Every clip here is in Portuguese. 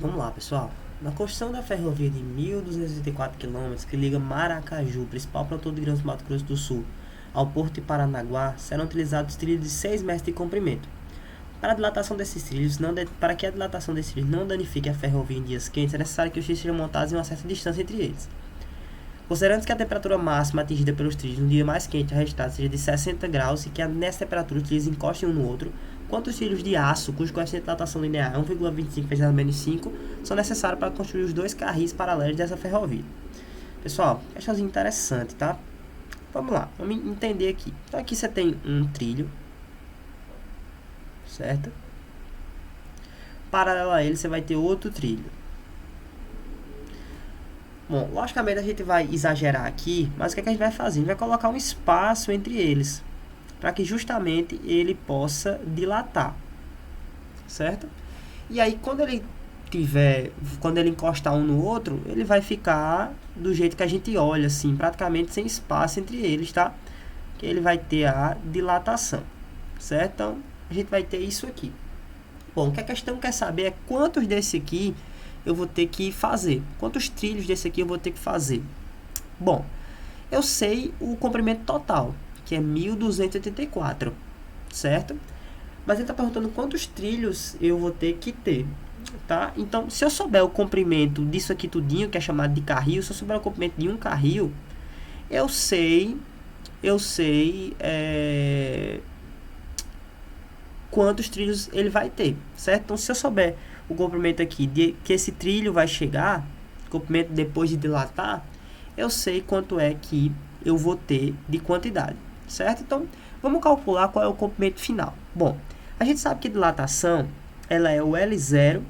Vamos lá, pessoal. Na construção da ferrovia de 1.284 km que liga Maracaju, principal produtor de grãos do Mato Grosso do Sul, ao porto de Paranaguá, serão utilizados trilhos de 6 metros de comprimento. Para a dilatação desses trilhos, para que a dilatação desses trilhos não danifique a ferrovia em dias quentes, é necessário que os trilhos sejam montados em uma certa distância entre eles. Considerando que a temperatura máxima atingida pelos trilhos no dia mais quente registrado seja de 60 graus e que nessa temperatura os trilhos encostem um no outro, quantos trilhos de aço, cujo coeficiente de dilatação linear é 1,25 vezes menos 5, são necessários para construir os dois carris paralelos dessa ferrovia? Pessoal, questãozinho interessante, tá? Vamos lá, vamos entender aqui. Então aqui você tem um trilho, certo? Paralelo a ele você vai ter outro trilho. Bom, logicamente a gente vai exagerar aqui, mas o que a gente vai fazer? A gente vai colocar um espaço entre eles, para que justamente ele possa dilatar, certo? E aí quando ele encostar um no outro, ele vai ficar do jeito que a gente olha, assim, praticamente sem espaço entre eles, tá? Que ele vai ter a dilatação, certo? Então a gente vai ter isso aqui. Bom, o que a questão quer saber é quantos desse aqui eu vou ter que fazer. Quantos trilhos desse aqui eu vou ter que fazer? Bom, eu sei o comprimento total, que é 1.284, certo? Mas ele está perguntando quantos trilhos eu vou ter que ter, tá? Então, se eu souber o comprimento disso aqui tudinho, que é chamado de carril, se eu souber o comprimento de um carril, eu sei quantos trilhos ele vai ter, certo? Então, se eu souber o comprimento aqui que esse trilho vai chegar, comprimento depois de dilatar, eu sei quanto é que eu vou ter de quantidade, certo? Então, vamos calcular qual é o comprimento final. Bom, a gente sabe que dilatação, ela é o L0,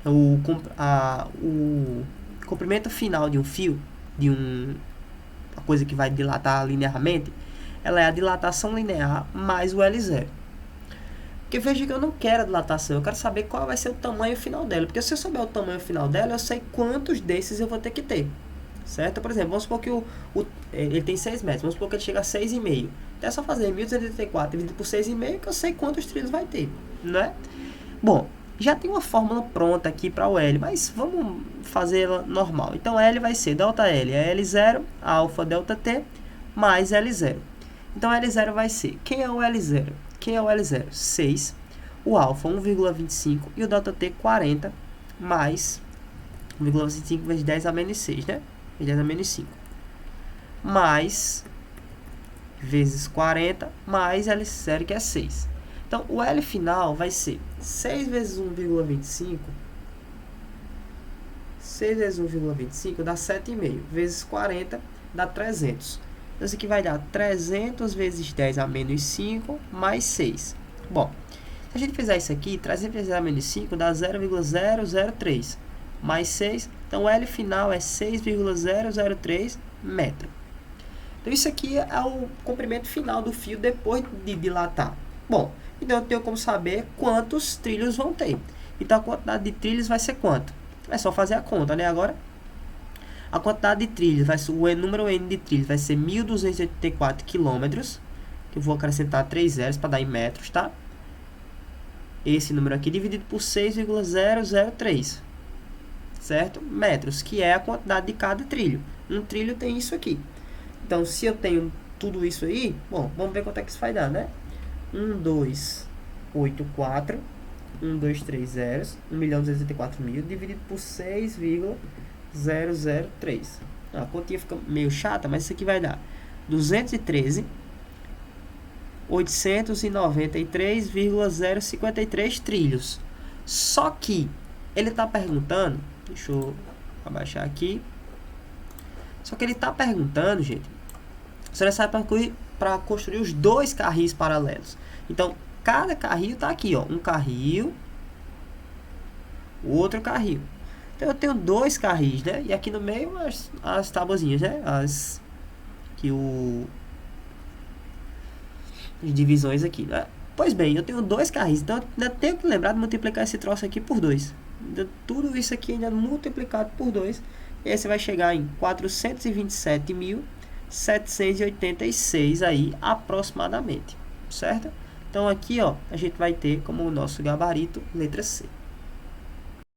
o comprimento final de um fio, uma coisa que vai dilatar linearmente, ela é a dilatação linear mais o L0. Porque veja que eu não quero a dilatação, eu quero saber qual vai ser o tamanho final dela. Porque se eu souber o tamanho final dela, eu sei quantos desses eu vou ter que ter. Certo? Por exemplo, vamos supor que ele tem 6 metros, vamos supor que ele chega a 6,5. Então é só fazer 1.284 dividido por 6,5 que eu sei quantos trilhos vai ter, né? Bom, já tem uma fórmula pronta aqui para o L, mas vamos fazer ela normal. Então L vai ser ΔL é L0, alfa ΔT, mais L0. Então L0 vai ser, quem é o L0? Quem é o L0? 6, o alfa 1,25 e o ΔT 40, mais 1,25 vezes 10 a menos 6, né? 10 a menos 5. Mais, vezes 40, mais L0, que é 6. Então, o L final vai ser 6 vezes 1,25, 6 vezes 1,25 dá 7,5, vezes 40 dá 300. Então, isso aqui vai dar 300 vezes 10 a menos 5, mais 6. Bom, se a gente fizer isso aqui, 300 vezes 10 a menos 5 dá 0,003, mais 6. Então, o L final é 6,003 metro. Então, isso aqui é o comprimento final do fio depois de dilatar. Bom, então eu tenho como saber quantos trilhos vão ter. Então, a quantidade de trilhos vai ser quanto? É só fazer a conta, né? Agora, a quantidade de trilhos, o número N de trilhos vai ser 1.284 km, que eu vou acrescentar 3 zeros para dar em metros, tá? Esse número aqui dividido por 6,003, certo? Metros, que é a quantidade de cada trilho. Um trilho tem isso aqui. Então, se eu tenho tudo isso aí, bom, vamos ver quanto é que isso vai dar, né? 1,284, 1, 2, 3 zeros, 1.284.000, dividido por 6,003. A continha fica meio chata, mas isso aqui vai dar 213.893,053 trilhos. Só que ele está perguntando, deixa eu abaixar aqui. Só que ele está perguntando, gente, se é necessário para construir os dois carris paralelos. Então, cada carril está aqui, ó, um carril, outro carril. Então, eu tenho dois carris, né? E aqui no meio as tabuazinhas, né? As divisões aqui, né? Pois bem, eu tenho dois carris, então eu ainda tenho que lembrar de multiplicar esse troço aqui por 2. Então, tudo isso aqui ainda multiplicado por 2. E aí você vai chegar em 427.786 aí, aproximadamente, certo? Então, aqui, ó, a gente vai ter como o nosso gabarito letra C.